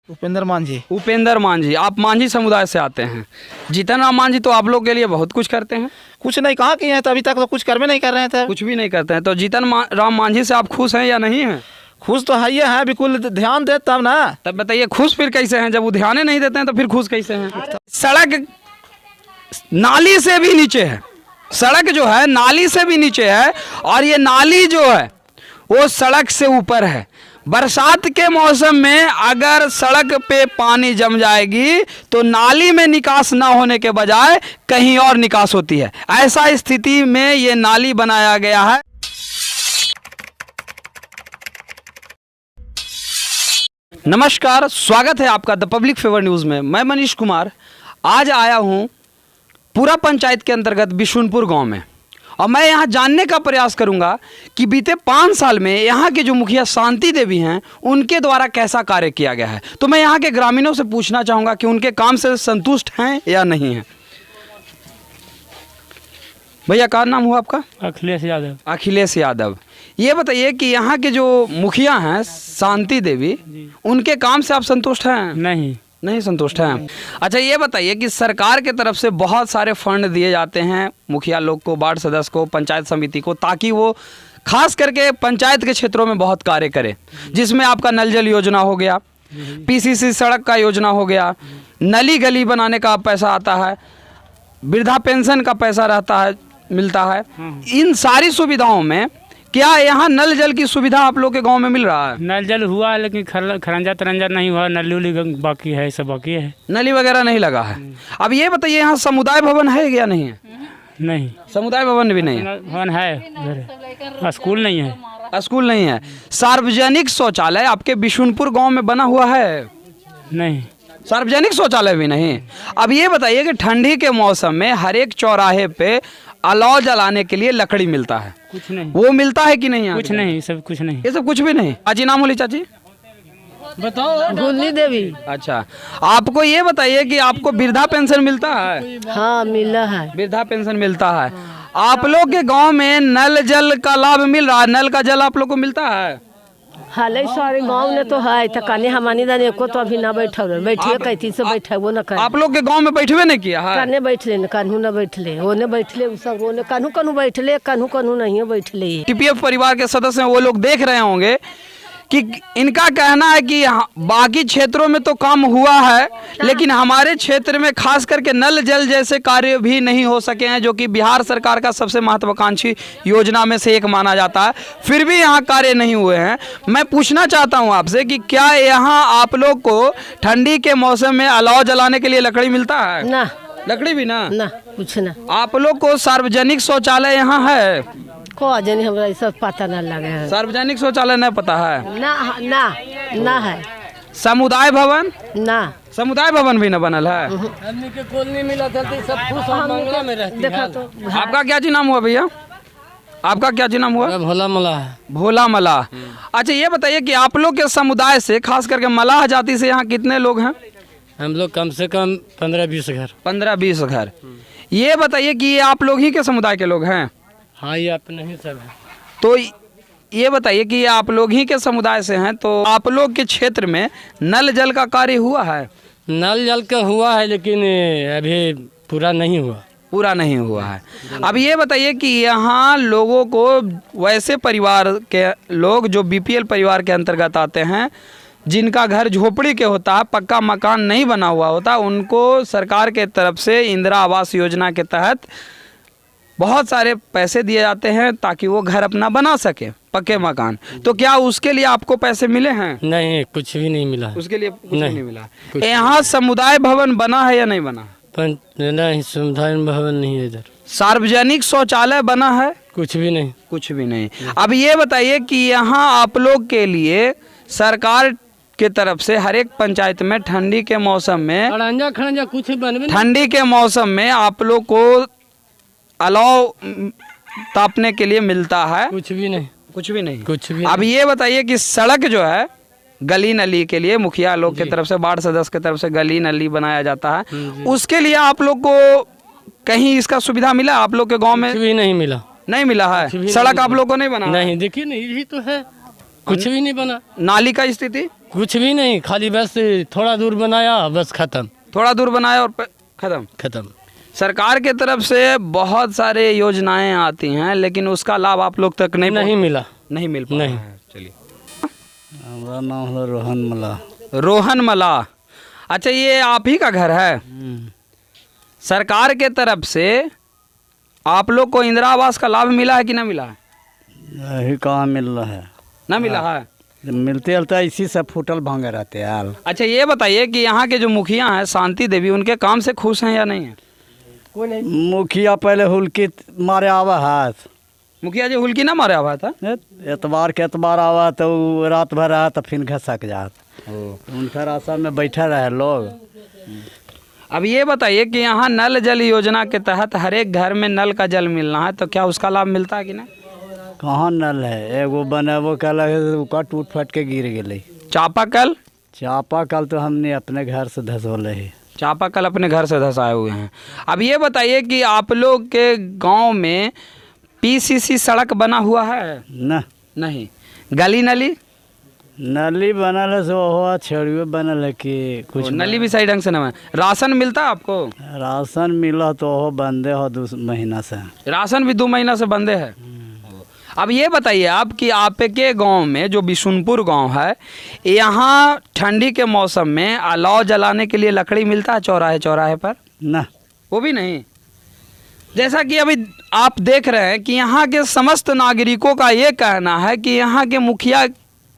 उपेंद्र मांझी। उपेंद्र मांझी, आप मांझी समुदाय से आते हैं। जीतन राम मांझी तो आप लोग के लिए बहुत कुछ करते हैं। कुछ नहीं कहाँ किए हैं, तो अभी तक तो कुछ कर्म नहीं कर रहे थे। कुछ भी नहीं करते हैं। तो राम मांझी से आप खुश हैं या नहीं हैं? खुश तो है ही है, बिल्कुल ध्यान दे तब ना। तब बताइए खुश फिर कैसे हैं? जब वो ध्यान ही नहीं देते हैं तो फिर खुश कैसे हैं? सड़क नाली से भी नीचे है, सड़क जो है नाली से भी नीचे है, और ये नाली जो है वो सड़क से ऊपर है। बरसात के मौसम में अगर सड़क पे पानी जम जाएगी तो नाली में निकास ना होने के बजाय कहीं और निकास होती है। ऐसा स्थिति में ये नाली बनाया गया है। नमस्कार, स्वागत है आपका द पब्लिक फेवर न्यूज़ में। मैं मनीष कुमार आज आया हूँ पूरा पंचायत के अंतर्गत बिशुनपुर गांव में, और मैं यहाँ जानने का प्रयास करूँगा कि बीते 5 साल में यहाँ के जो मुखिया शांति देवी हैं उनके द्वारा कैसा कार्य किया गया है। तो मैं यहाँ के ग्रामीणों से पूछना चाहूँगा कि उनके काम से संतुष्ट हैं या नहीं हैं। भैया क्या नाम हुआ आपका? अखिलेश यादव। अखिलेश यादव, ये बताइए कि यहाँ के जो मुखिया हैं शांति देवी, उनके काम से आप संतुष्ट हैं? नहीं संतुष्ट हैं। अच्छा, ये बताइए कि सरकार के तरफ से बहुत सारे फंड दिए जाते हैं मुखिया लोग को, वार्ड सदस्य को, पंचायत समिति को, ताकि वो खास करके पंचायत के क्षेत्रों में बहुत कार्य करे, जिसमें आपका नल जल योजना हो गया, पीसीसी सड़क का योजना हो गया, नली गली बनाने का पैसा आता है, वृद्धा पेंशन का पैसा रहता है, मिलता है। इन सारी सुविधाओं में क्या यहाँ नल जल की सुविधा आप लोग के गांव में मिल रहा है? नल जल हुआ है लेकिन खरंजा तरंजा नहीं हुआ, नली उली बाकी है, सब बाकी है, नली वगैरह नहीं लगा है। अब ये बताइए यहाँ समुदाय भवन है या नहीं है? नहीं, समुदाय भवन भी नहीं है। भवन है, स्कूल नहीं है। स्कूल नहीं है। सार्वजनिक शौचालय आपके बिशुनपुर गांव में बना हुआ है? नहीं, सार्वजनिक शौचालय भी नहीं। अब ये बताइए कि ठंडी के मौसम में हर एक चौराहे पे अलाव जलाने के लिए लकड़ी मिलता है, कुछ नहीं, वो मिलता है कि नहीं? कुछ नहीं, सब कुछ नहीं, ये सब कुछ भी नहीं। चाची नाम बोली चाची? बताओ। गुल्ली देवी। अच्छा, आपको ये बताइए कि आपको वृद्धा पेंशन मिलता है? हाँ मिला है, वृद्धा पेंशन मिलता है। आप लोग के गांव में नल जल का लाभ मिल रहा है? नल का जल आप लोग को मिलता है? हाल सारे गांव में तो है, तो कने हमारी दाने को तो अभी ना बैठल, बैठिए कहती से बैठे वो न कर। आप लोग के गांव में बैठवे नहीं किया है? कने बैठले न कन्हू न बैठले, वो न बैठले, उ सब वो न कन्हू कन्हू बैठले, कन्हू कन्हू नहीं बैठले। टीपीएफ परिवार के सदस्य हैं, वो लोग देख रहे होंगे कि इनका कहना है कि बाकी क्षेत्रों में तो काम हुआ है, लेकिन हमारे क्षेत्र में खास करके नल जल जैसे कार्य भी नहीं हो सके हैं, जो कि बिहार सरकार का सबसे महत्वाकांक्षी योजना में से एक माना जाता है। फिर भी यहाँ कार्य नहीं हुए हैं। मैं पूछना चाहता हूँ आपसे कि क्या यहाँ आप लोग को ठंडी के मौसम में अलाव जलाने के लिए लकड़ी मिलता है? ना, लकड़ी भी ना, कुछ ना। आप लोग को सार्वजनिक शौचालय यहाँ है? को जनी हमरा सब पता न लगे है। सार्वजनिक शौचालय नहीं पता है? ना ना ना है। समुदाय भवन? ना, समुदाय भवन भी न बनल है। आदमी के कोल नहीं मिला था, सब खुश बंगला में रहती है। देखा तो आपका क्या जी नाम हुआ भैया? आपका क्या जी नाम हुआ? भोला मला। भोला मलाह। अच्छा, ये बताइए कि आप लोग के समुदाय से खास करके मलाह जाति से यहाँ कितने लोग हैं? हम लोग कम से कम 15-20 घर। 15-20 घर। ये बताइए कि ये आप लोग ही के समुदाय के लोग हैं? हाँ, ये अपने ही सब है। तो ये बताइए कि ये आप लोग ही के समुदाय से हैं, तो आप लोग के क्षेत्र में नल जल का कार्य हुआ है? नल जल का हुआ है लेकिन अभी पूरा नहीं हुआ। पूरा नहीं हुआ है। अब ये बताइए कि यहाँ लोगों को, वैसे परिवार के लोग जो बीपीएल परिवार के अंतर्गत आते हैं, जिनका घर झोपड़ी के होता है, पक्का मकान नहीं बना हुआ होता, उनको सरकार के तरफ से इंदिरा आवास योजना के तहत बहुत सारे पैसे दिए जाते हैं ताकि वो घर अपना बना सके, पक्के मकान। तो क्या उसके लिए आपको पैसे मिले हैं? नहीं, कुछ भी नहीं मिला। उसके लिए कुछ नहीं मिला। यहाँ समुदाय भवन बना है या नहीं बना? नहीं, समुदाय भवन नहीं है इधर। सार्वजनिक शौचालय बना है? कुछ भी नहीं, कुछ भी नहीं। अब ये बताइए कि यहाँ आप लोग के लिए सरकार के तरफ से हर एक पंचायत में ठंडी के मौसम में, खड़ंजा कुछ बनवे, ठंडी के मौसम में आप लोग को अलाव तापने के लिए मिलता है? कुछ भी नहीं, कुछ भी नहीं, कुछ भी। अब ये बताइए कि सड़क जो है गली नली के लिए मुखिया लोग की तरफ से, वार्ड सदस्य की तरफ से गली नली बनाया जाता है, उसके लिए आप लोग को कहीं इसका सुविधा मिला? आप लोग के गांव में कुछ भी नहीं मिला। नहीं मिला है? सड़क आप लोग को नहीं बना? नहीं, देखिए नहीं, यही तो है, कुछ भी नहीं बना। नाली का स्थिति? कुछ भी नहीं, खाली बस थोड़ा दूर बनाया, बस खत्म थोड़ा दूर बनाया और खत्म। खत्म। सरकार के तरफ से बहुत सारे योजनाएं आती हैं, लेकिन उसका लाभ आप लोग तक नहीं मिला। नहीं मिल पा नहीं। रहा है। चलिए, हमारा नाम है रोहन मला। रोहन मला। अच्छा, ये आप ही का घर है? सरकार के तरफ से आप लोग को इंदिरा आवास का लाभ मिला है कि ना मिला है? यही कहाँ मिल रहा है, ना मिला है। मिलते रहता है, इसी से फूटल भांगे रहते हैं यार। अच्छा, ये बताइए कि यहाँ के जो मुखिया हैं शांति देवी, उनके काम से खुश हैं या नहीं है? मुखिया पहले हुलकी मारे आवा हाथ, मुखिया जी हुल्की ना मारे हुआ था। एतबार के एतबार आवा तो उ रात भर रहा तो फिर घसक जात। उनका रास्ता में बैठे रहे लोग। अब ये बताइए कि यहाँ नल जल योजना के तहत हर एक घर में नल का जल मिलना है, तो क्या उसका लाभ मिलता है कि नहीं? कहाँ नल है, एगो बनेबो कल टूट फट के गिर गई। चापाकल? चापाकल तो हमने अपने घर से धसोले है। चापाकल अपने घर से धसाए हुए हैं। अब ये बताइए कि आप लोग के गांव में पीसीसी सड़क बना हुआ है? न नहीं। गली नली? नली बनल है, सो हो छड़ियो बनल है कि कुछ नली भी सही ढंग से नहीं है। राशन मिलता है आपको? राशन मिला तो हो बंदे हो 2 महीना से। राशन भी 2 महीना से बंदे है। अब ये बताइए आप कि आपके गांव में जो बिशुनपुर गांव है, यहाँ ठंडी के मौसम में अलाव जलाने के लिए लकड़ी मिलता है चौराहे चौराहे पर? न वो भी नहीं। जैसा कि अभी आप देख रहे हैं कि यहाँ के समस्त नागरिकों का ये कहना है कि यहाँ के मुखिया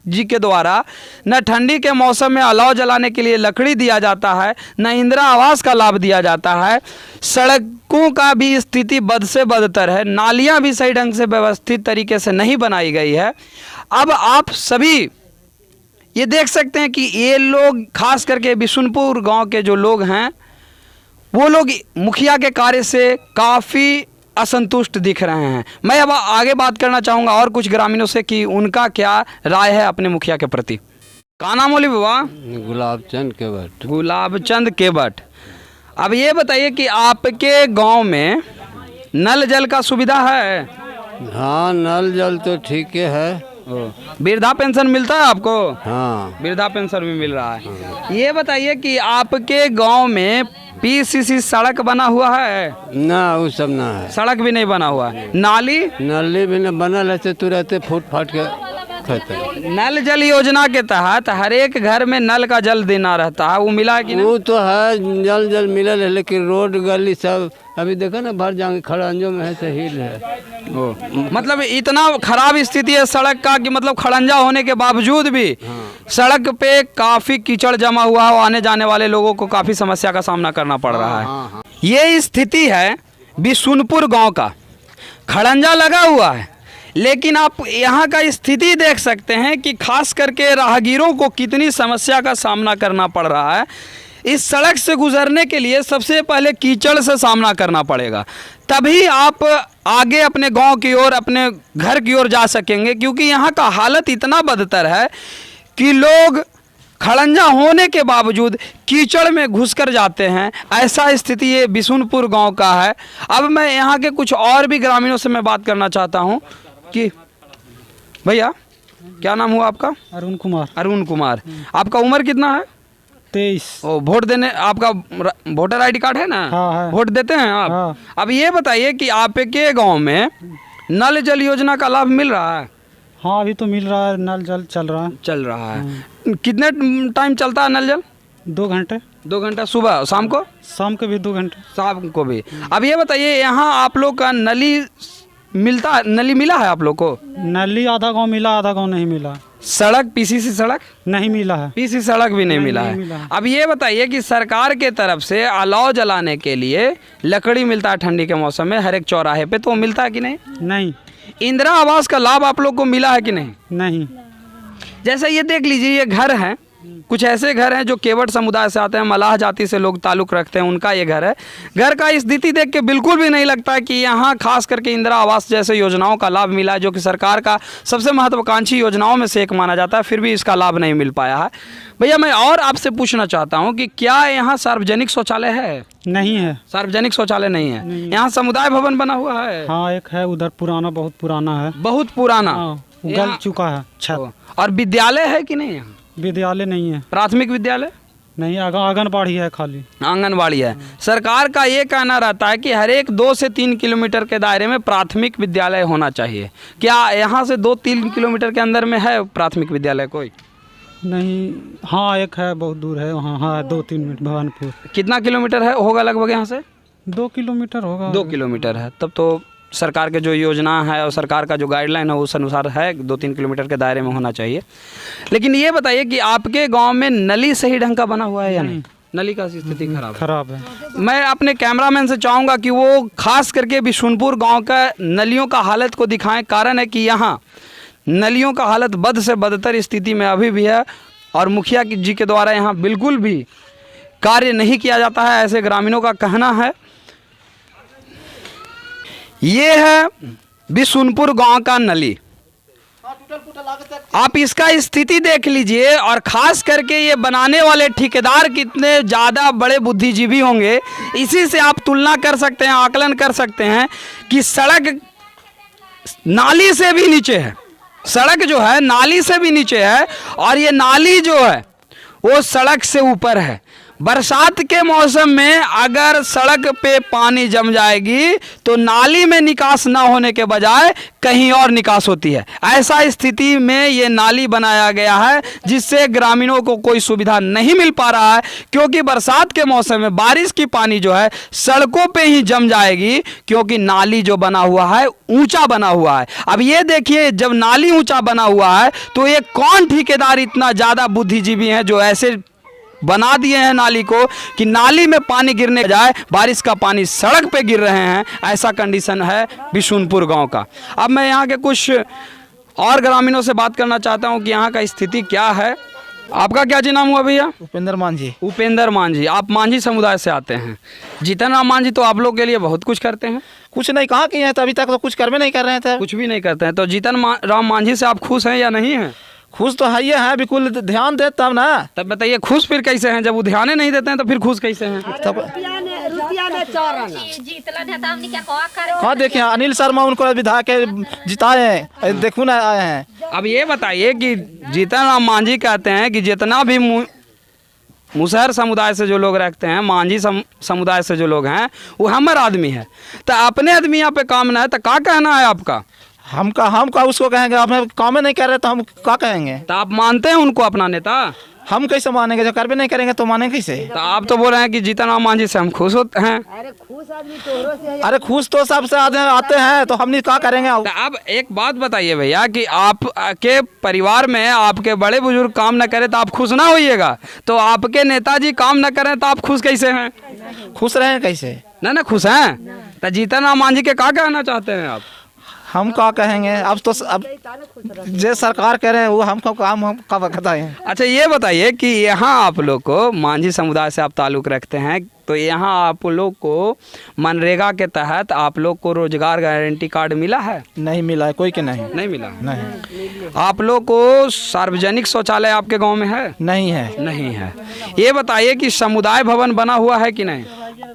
जी के द्वारा न ठंडी के मौसम में अलाव जलाने के लिए लकड़ी दिया जाता है, न इंदिरा आवास का लाभ दिया जाता है। सड़कों का भी स्थिति बद से बदतर है, नालियां भी सही ढंग से व्यवस्थित तरीके से नहीं बनाई गई है। अब आप सभी ये देख सकते हैं कि ये लोग, खास करके बिशुनपुर गांव के जो लोग हैं, वो लोग मुखिया के कार्य से काफ़ी असंतुष्ट दिख रहे हैं। मैं अब आगे बात करना चाहूँगा और कुछ ग्रामीणों से कि उनका क्या राय है अपने मुखिया के प्रति। का नाम बोली बाबा? गुलाबचंद केवट। गुलाबचंद केवट। अब ये बताइए कि आपके गांव में नल जल का सुविधा है? हाँ, नल जल तो ठीक है। वृद्धा पेंशन मिलता है आपको? हाँ, वृद्धा पेंशन भी मिल रहा है। ये बताइए कि आपके गांव में पीसीसी सड़क बना हुआ है? ना, वो सब ना है। सड़क भी नहीं बना हुआ है। नाली? नली भी न बनल है, तुरंत फूट फाट के खत्म। नल जल योजना के तहत हर एक घर में नल का जल देना रहता है, वो मिला है कि नहीं? वो तो है, जल जल मिलल है, लेकिन रोड गली सब अभी देखो ना, भर जाएंगे खड़ंजों में है, सही है। मतलब इतना खराब स्थिति है सड़क का कि मतलब खड़ंजा होने के बावजूद भी सड़क पे काफी कीचड़ जमा हुआ है, आने जाने वाले लोगों को काफी समस्या का सामना करना पड़ रहा है। ये स्थिति है बिशुनपुर गांव का। खड़ंजा लगा हुआ है, लेकिन आप यहाँ का स्थिति देख सकते हैं कि खास करके राहगीरों को कितनी समस्या का सामना करना पड़ रहा है। इस सड़क से गुजरने के लिए सबसे पहले कीचड़ से सामना करना पड़ेगा, तभी आप आगे अपने गांव की ओर, अपने घर की ओर जा सकेंगे, क्योंकि यहाँ का हालत इतना बदतर है कि लोग खड़ंजा होने के बावजूद कीचड़ में घुसकर जाते हैं। ऐसा स्थिति ये बिशुनपुर गांव का है। अब मैं यहाँ के कुछ और भी ग्रामीणों से मैं बात करना चाहता हूँ कि भैया, क्या नाम हुआ आपका? अरुण कुमार। अरुण कुमार। आपका उम्र कितना है? 23। ओ, वोट देने आपका वोटर आईडी कार्ड है ना? हाँ है। वोट देते हैं आप? हाँ। अब ये बताइए कि आपके गांव में नल जल योजना का लाभ मिल रहा है? हाँ, अभी तो मिल रहा है, नल जल चल रहा है। चल रहा है। कितने टाइम चलता है नल जल? 2 घंटे। 2 घंटा सुबह, शाम को? शाम को भी 2 घंटे। शाम को भी। अब ये बताइए, यहाँ आप लोग का नली मिला है आप लोग को? नली आधा गांव मिला, आधा गांव नहीं मिला। सड़क, पीसीसी सड़क नहीं मिला है। पीसी सड़क भी नहीं मिला नहीं मिला है। है। अब ये बताइए कि सरकार के तरफ से अलाव जलाने के लिए लकड़ी मिलता है ठंडी के मौसम में हर एक चौराहे पे, तो वो मिलता है कि नहीं? नहीं। इंदिरा आवास का लाभ आप लोग को मिला है कि नहीं? नहीं। जैसे ये देख लीजिए, ये घर हैं, कुछ ऐसे घर हैं जो केवट समुदाय से आते हैं, मलाह जाति से लोग ताल्लुक़ रखते हैं, उनका ये घर है। घर का स्थिति देख के बिल्कुल भी नहीं लगता है कि यहाँ खास करके इंदिरा आवास जैसे योजनाओं का लाभ मिला है, जो कि सरकार का सबसे महत्वाकांक्षी योजनाओं में से एक माना जाता है, फिर भी इसका लाभ नहीं मिल पाया है। भैया, मैं और आपसे पूछना चाहता हूँ कि क्या यहाँ सार्वजनिक शौचालय है? नहीं है। सार्वजनिक शौचालय नहीं है। यहाँ समुदाय भवन बना हुआ है? हाँ, एक है उधर, पुराना, बहुत पुराना है। बहुत पुराना। हाँ, गल चुका है छत। और विद्यालय है कि नहीं यहाँ? विद्यालय नहीं है, प्राथमिक विद्यालय नहीं आंगनबाड़ी है खाली। आंगनबाड़ी है। सरकार का ये कहना रहता है कि हर एक 2 से 3 किलोमीटर के दायरे में प्राथमिक विद्यालय होना चाहिए। क्या यहाँ से 2-3 किलोमीटर के अंदर में है प्राथमिक विद्यालय कोई? नहीं, हाँ एक है, बहुत दूर है वहाँ, हाँ 2-3 मिनट भवानपुर। कितना किलोमीटर है होगा लगभग यहाँ से? 2 किलोमीटर होगा। 2 किलोमीटर है। तब तो सरकार के जो योजना है और सरकार का जो गाइडलाइन है उस अनुसार है 2-3 किलोमीटर के दायरे में होना चाहिए। लेकिन ये बताइए कि आपके गांव में नली सही ढंग का बना हुआ है या नहीं? नली का स्थिति खराब है। मैं अपने कैमरामैन से चाहूँगा कि वो खास करके बिशुनपुर गांव का नलियों का हालत को दिखाएं। कारण है कि यहाँ नलियों का हालत बद से बदतर स्थिति में अभी भी है और मुखिया जी के द्वारा यहाँ बिल्कुल भी कार्य नहीं किया जाता है, ऐसे ग्रामीणों का कहना है। ये है बिशुनपुर गांव का नली। आप इसका स्थिति देख लीजिए और खास करके ये बनाने वाले ठेकेदार कितने ज़्यादा बड़े बुद्धिजीवी होंगे, इसी से आप तुलना कर सकते हैं, आकलन कर सकते हैं कि सड़क नाली से भी नीचे है। सड़क जो है नाली से भी नीचे है और ये नाली जो है वो सड़क से ऊपर है। बरसात के मौसम में अगर सड़क पे पानी जम जाएगी तो नाली में निकास ना होने के बजाय कहीं और निकास होती है। ऐसा स्थिति में ये नाली बनाया गया है जिससे ग्रामीणों को कोई सुविधा नहीं मिल पा रहा है, क्योंकि बरसात के मौसम में बारिश की पानी जो है सड़कों पे ही जम जाएगी, क्योंकि नाली जो बना हुआ है ऊंचा बना हुआ है। अब ये देखिए, जब नाली ऊंचा बना हुआ है तो ये कौन ठेकेदार इतना ज़्यादा बुद्धिजीवी हैं जो ऐसे बना दिए हैं नाली को कि नाली में पानी गिरने जाए बारिश का पानी सड़क पे गिर रहे हैं। ऐसा कंडीशन है बिशुनपुर गांव का। अब मैं यहाँ के कुछ और ग्रामीणों से बात करना चाहता हूँ कि यहाँ का स्थिति क्या है। आपका क्या जी नाम हुआ भैया? उपेंद्र मांझी। उपेंद्र मांझी, आप मांझी समुदाय से आते हैं। जीतन राम मांझी तो आप लोग के लिए बहुत कुछ करते हैं। कुछ नहीं कहा किए हैं, तो अभी तक तो कुछ करवे नहीं कर रहे थे। कुछ भी नहीं करते हैं। तो जीतन राम मांझी से आप खुश हैं या नहीं हैं? खुश तो है, ये है बिल्कुल, ध्यान दे तब ना। तब बताइए खुश फिर कैसे हैं? जब वो ध्यान नहीं देते हैं तो फिर खुश कैसे हैं? तब हाँ देखिए, अनिल शर्मा उनको विधायक जिताए हैं, देखो ना आए हैं। अब ये बताइए कि जीतन राम मांझी कहते हैं कि जितना भी मुसहर समुदाय से जो लोग रहते हैं, मांझी समुदाय से जो लोग हैं, वो हमारा आदमी है। तो अपने आदमी यहाँ पे काम ना है तो क्या कहना है आपका? हम का उसको कहेंगे, अपने काम नहीं कर रहे तो हम क्या कहेंगे? तो आप मानते हैं उनको अपना नेता? हम कैसे मानेंगे? जो करवे नहीं करेंगे तो मानेंगे कैसे? तो आप तो बोल रहे हैं कि जीतन राम मांझी से हम खुश होते हैं। अरे खुश तो सबसे आते हैं, तो हम नहीं क्या करेंगे? तो अब एक बात बताइए भैया कि आपके परिवार में आपके बड़े बुजुर्ग काम न करें तो आप खुश ना होइएगा, तो आपके नेताजी काम न करें तो आप खुश कैसे हैं? खुश रहे कैसे? ना खुश हैं। तो जीतन राम मांझी के क्या कहना चाहते हैं आप? हम क्या कहेंगे? अब तो जो सरकार कह रहे हैं वो हमको काम हम कब बताएं। अच्छा ये बताइए कि यहाँ आप लोग को, मांझी समुदाय से आप ताल्लुक़ रखते हैं, तो यहाँ आप लोग को मनरेगा के तहत आप लोग को रोजगार गारंटी कार्ड मिला है? नहीं मिला है, कोई के नहीं मिला। नहीं। आप लोग को सार्वजनिक शौचालय आपके गांव में है? नहीं है। नहीं है। ये बताइए कि समुदाय भवन बना हुआ है कि नहीं?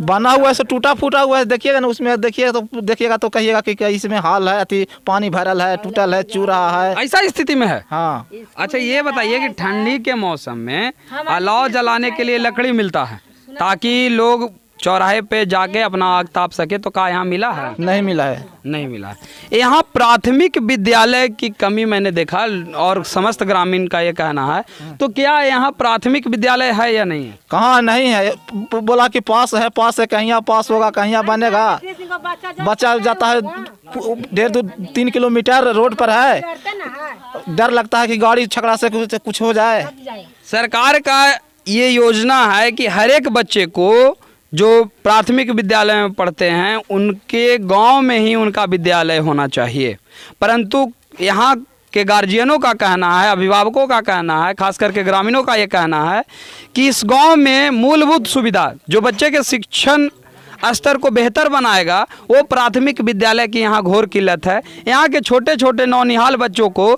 बना हुआ है, सो टूटा फूटा हुआ है। देखिएगा ना उसमें, देखिएगा तो कहिएगा कि इसमें हाल है, अति पानी भरल है, टूटल है, चू रहा है, ऐसा स्थिति में है। हाँ। अच्छा ये बताइए कि ठंडी के मौसम में अलाव जलाने के लिए लकड़ी मिलता है ताकि लोग चौराहे पे जाके अपना आग ताप सके, तो क्या यहाँ मिला है? नहीं मिला है। नहीं मिला है। यहाँ प्राथमिक विद्यालय की कमी मैंने देखा और समस्त ग्रामीण का ये कहना है। तो क्या यहाँ प्राथमिक विद्यालय है या नहीं है? कहाँ नहीं है? बोला कि पास है, कहीं पास होगा, कहीं बनेगा। बच्चा जाता है 1.5-3 किलोमीटर रोड पर है, डर लगता है कि गाड़ी छकड़ा से कुछ हो जाए। सरकार का ये योजना है कि हर एक बच्चे को जो प्राथमिक विद्यालय में पढ़ते हैं उनके गांव में ही उनका विद्यालय होना चाहिए, परंतु यहाँ के गार्जियनों का कहना है, अभिभावकों का कहना है, खास करके ग्रामीणों का ये कहना है कि इस गांव में मूलभूत सुविधा जो बच्चे के शिक्षण स्तर को बेहतर बनाएगा वो प्राथमिक विद्यालय की यहाँ घोर किल्लत है। यहाँ के छोटे छोटे नौनिहाल बच्चों को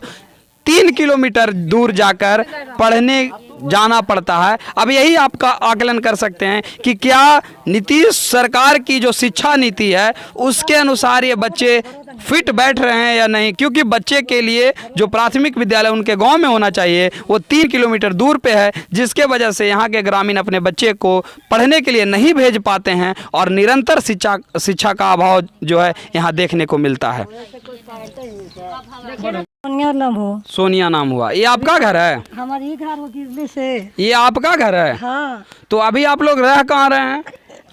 3 किलोमीटर दूर जाकर पढ़ने जाना पड़ता है। अब यही आपका आकलन कर सकते हैं कि क्या नीतीश सरकार की जो शिक्षा नीति है उसके अनुसार ये बच्चे फिट बैठ रहे हैं या नहीं, क्योंकि बच्चे के लिए जो प्राथमिक विद्यालय उनके गांव में होना चाहिए वो 3 किलोमीटर दूर पे है, जिसके वजह से यहाँ के ग्रामीण अपने बच्चे को पढ़ने के लिए नहीं भेज पाते हैं और निरंतर शिक्षा का अभाव जो है यहाँ देखने को मिलता है। सोनिया नाम हो। सोनिया नाम हुआ। ये आपका घर है? हमारी घर हो गिरने से। ये आपका घर है? हाँ। तो अभी आप लोग रह कहाँ रहे हैं?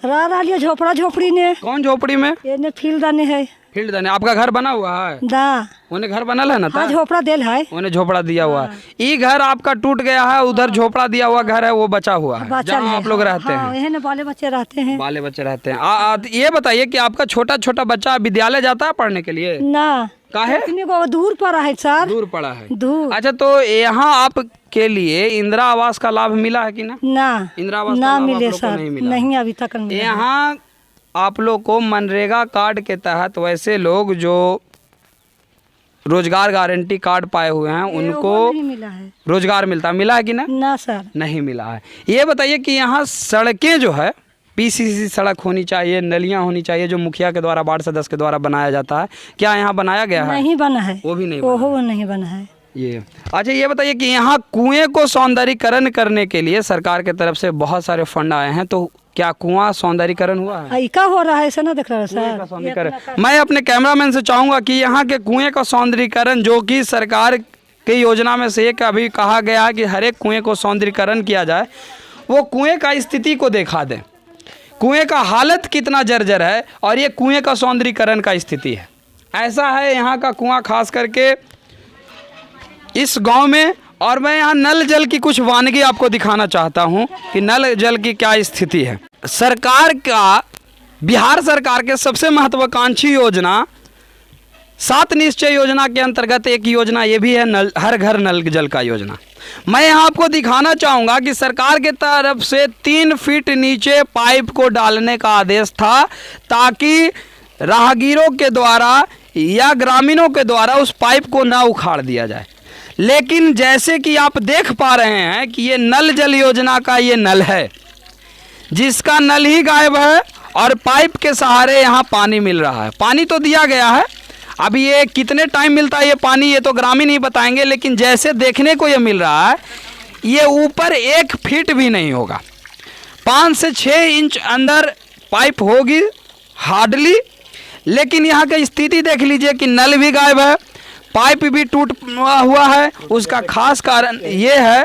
रह रही झोपड़ा झोपड़ी ने। कौन झोपड़ी में? ये फील्ड दाने है। फील्ड दाने। आपका घर बना हुआ है? दा उन्हें घर बनल है ना? हाँ, झोपड़ा दिल है। उन्हें झोपड़ा दिया हुआ है। ये घर आपका टूट गया है, उधर झोपड़ा दिया हुआ घर है वो बचा हुआ है जहाँ आप लोग रहते हैं। यही बाले बच्चे रहते हैं। बाले बच्चे रहते हैं। ये बताइए कि आपका छोटा छोटा बच्चा विद्यालय जाता है पढ़ने के लिए? ना। काहे? दूर पड़ा है सर। दूर पड़ा है। दूर। अच्छा, तो यहाँ आप के लिए इंदिरा आवास का लाभ मिला है कि ना? इंदिरा आवास ना का मिले लाभ सर। नहीं अभी तक नहीं। यहाँ आप लोग को मनरेगा कार्ड के तहत वैसे लोग जो रोजगार गारंटी कार्ड पाए हुए हैं उनको नहीं मिला है। रोजगार मिला है कि ना? ना सर, नहीं मिला है। ये बताइए कि यहाँ सड़कें जो है पीसीसी सड़क होनी चाहिए, नलियाँ होनी चाहिए जो मुखिया के द्वारा वार्ड सदस्य के द्वारा बनाया जाता है, क्या यहाँ बनाया गया है? नहीं बना है। वो भी नहीं वो बना। नहीं बना है ये। अच्छा, ये बताइए कि यहाँ कुएं को सौंदर्यीकरण करने के लिए सरकार के तरफ से बहुत सारे फंड आए हैं, तो क्या कुआं सौंदर्यीकरण हुआ है? ऐसा हो रहा है ऐसा ना दिख रहा है सर। सौंदर्यीकरण मैं अपने कैमरामैन से चाहूंगा कि यहाँ के कुएं का सौंदर्यीकरण, जो कि सरकार की योजना में से एक अभी कहा गया है कि हर एक कुएं को सौंदर्यीकरण किया जाए, वो कुएं का स्थिति को दिखा दें, कुएं का हालत कितना जर्जर है और ये कुएं का सौंदर्यीकरण का स्थिति है। ऐसा है यहाँ का कुआं, खास करके इस गांव में। और मैं यहाँ नल जल की कुछ वानगी आपको दिखाना चाहता हूँ कि नल जल की क्या स्थिति है। सरकार का, बिहार सरकार के सबसे महत्वाकांक्षी योजना 7 निश्चय योजना के अंतर्गत एक योजना ये भी है, नल हर घर नल जल का योजना। मैं यहाँ आपको दिखाना चाहूँगा कि सरकार के तरफ से 3 फीट नीचे पाइप को डालने का आदेश था, ताकि राहगीरों के द्वारा या ग्रामीणों के द्वारा उस पाइप को ना उखाड़ दिया जाए। लेकिन जैसे कि आप देख पा रहे हैं कि ये नल जल योजना का ये नल है, जिसका नल ही गायब है और पाइप के सहारे यहाँ पानी मिल रहा है। पानी तो दिया गया है, अभी ये कितने टाइम मिलता है ये पानी ये तो ग्रामीण ही बताएंगे, लेकिन जैसे देखने को ये मिल रहा है ये ऊपर 1 फीट भी नहीं होगा, 5 से 6 इंच अंदर पाइप होगी हार्डली। लेकिन यहाँ की स्थिति देख लीजिए कि नल भी गायब है, पाइप भी टूट हुआ है। उसका खास कारण ये है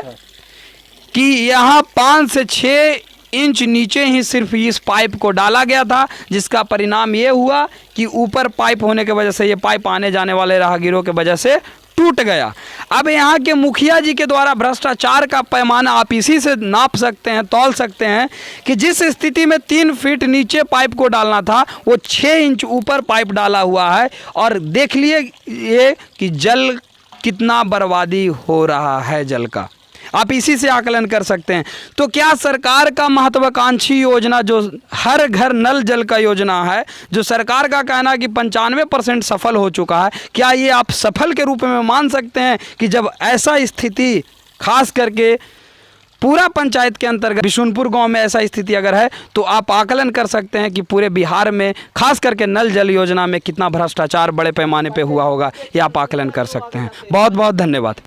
कि यहाँ 5 से 6 इंच नीचे ही सिर्फ इस पाइप को डाला गया था, जिसका परिणाम ये हुआ कि ऊपर पाइप होने के वजह से ये पाइप आने जाने वाले राहगीरों के वजह से टूट गया। अब यहाँ के मुखिया जी के द्वारा भ्रष्टाचार का पैमाना आप इसी से नाप सकते हैं, तौल सकते हैं कि जिस स्थिति में 3 फीट नीचे पाइप को डालना था वो 6 इंच ऊपर पाइप डाला हुआ है। और देख लिए ये कि जल कितना बर्बादी हो रहा है जल का, आप इसी से आकलन कर सकते हैं। तो क्या सरकार का महत्वाकांक्षी योजना जो हर घर नल जल का योजना है, जो सरकार का कहना है कि 95% सफल हो चुका है, क्या ये आप सफल के रूप में मान सकते हैं कि जब ऐसा स्थिति खास करके पूरा पंचायत के अंतर्गत बिशुनपुर गांव में ऐसा स्थिति अगर है, तो आप आकलन कर सकते हैं कि पूरे बिहार में खास करके नल जल योजना में कितना भ्रष्टाचार बड़े पैमाने पे हुआ होगा, ये आप आकलन कर सकते हैं। बहुत बहुत धन्यवाद।